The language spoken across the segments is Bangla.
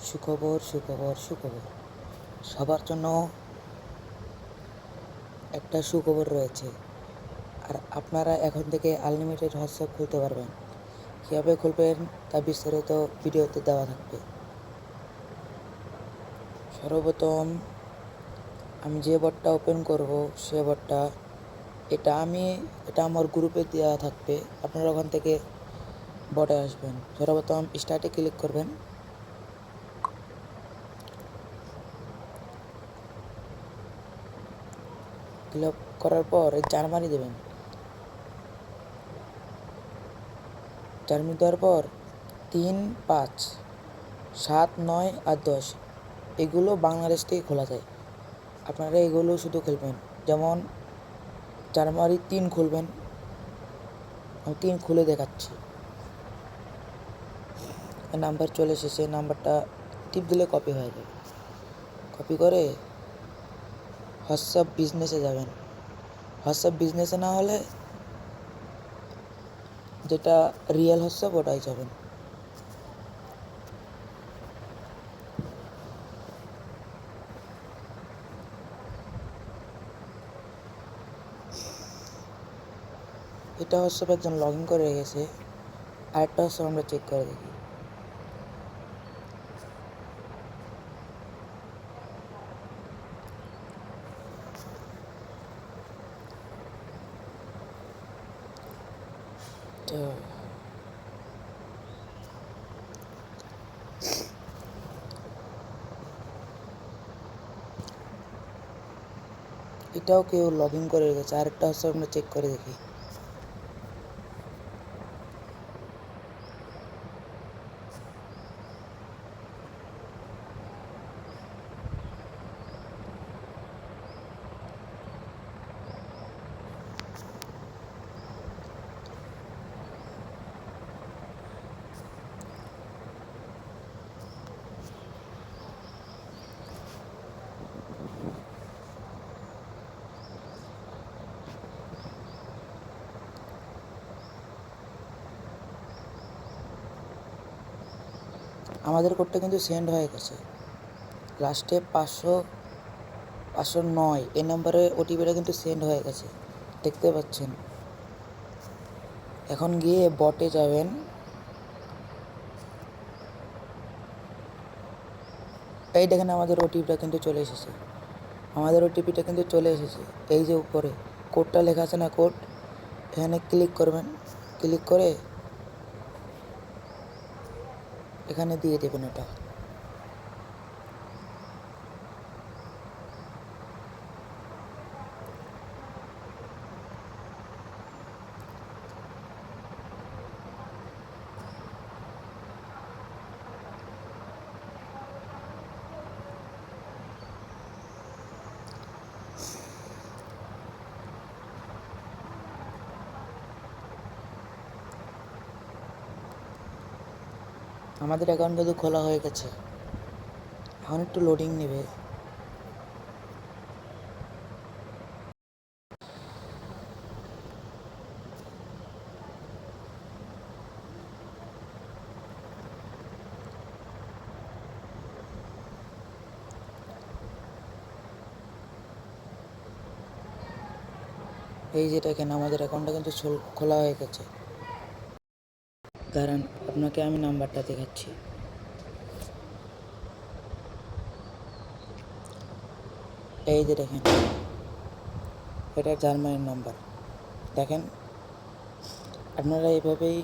সুখবর সুখবর সুখবর সবার জন্য একটা সুখবর রয়েছে। আর আপনারা এখন থেকে আনলিমিটেড হোয়াটসঅ্যাপ খুলতে পারবেন। কীভাবে খুলবেন তা বিস্তারিত ভিডিওতে দেওয়া থাকবে। সর্বপ্রথম আমি যে বটটা ওপেন করব সে বটটা এটা আমার গ্রুপে দেওয়া থাকবে। আপনারা ওখান থেকে বটে আসবেন। সর্বপ্রথম স্টার্টে ক্লিক করবেন। ক্লিক করার পর জার্মানি দেবেন। জার্মানি দেওয়ার পর 3, 5, 7, 9 আর 10 এগুলো বাংলাদেশ থেকে খোলা যায়। আপনারা এগুলো শুধু খুলবেন। যেমন জানুয়ারি 3 খুলবেন। আমি 3 খুলে দেখাচ্ছি। নাম্বার চলে এসেছে। নাম্বারটা টিপ দিলে কপি হয়ে যাবে। কপি করে হোয়াটসঅ্যাপ বিজনেসে যাবেন। হোয়াটসঅ্যাপ বিজনেসে না হলে যেটা রিয়েল হোয়াটসঅ্যাপ ওটাই যাবেন। এটা হোয়াটসঅ্যাপ একজন লগ ইন করে গেছে। আরেকটা হোয়াটসঅ্যাপ আমরা চেক করে দেখি। তো এটাও কেউ লগ ইন করে গেছে। আরেকটা হোয়াটসঅ্যাপ আমরা চেক করে দেখি। আমাদের কোডটা কিন্তু সেন্ড হয়ে গেছে। লাস্টে 509 এই নম্বরে ওটিপিটা কিন্তু সেন্ড হয়ে গেছে, দেখতে পাচ্ছেন। এখন গিয়ে বটে যাবেন। এই দেখেন আমাদের ওটিপিটা কিন্তু চলে এসেছে। এই যে উপরে কোডটা লেখা আছে না, কোড, এখানে ক্লিক করবেন। ক্লিক করে এখানে দিয়ে দেবেন এটা। আমাদের অ্যাকাউন্ট কিন্তু খোলা হয়ে গেছে। এখন একটু লোডিং নেবে। এই যে দেখেন আমাদের অ্যাকাউন্টটা কিন্তু খোলা হয়ে গেছে। কারণ আপনাকে আমি নাম্বারটা দেখাচ্ছি। এই যে দেখেন, এটা জার্মানির নাম্বার। দেখেন আপনারা এইভাবেই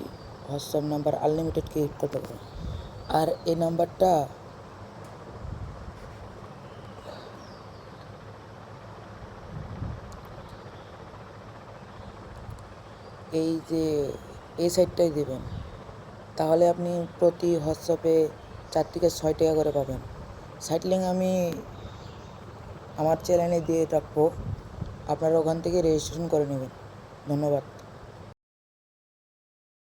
হোয়াটসঅ্যাপ নাম্বার আনলিমিটেড ক্রিয়েট করতে পারেন। আর এই নাম্বারটা এই যে এই সাইডটাই দেবেন, তাহলে আপনি প্রতি হোয়াটসঅ্যাপে 4 থেকে 6 টাকা করে পাবেন। সাইট লিঙ্ক আমি আমার চ্যানেলে দিয়ে রাখবো, আপনারা ওখান থেকে রেজিস্ট্রেশন করে নেবেন। ধন্যবাদ।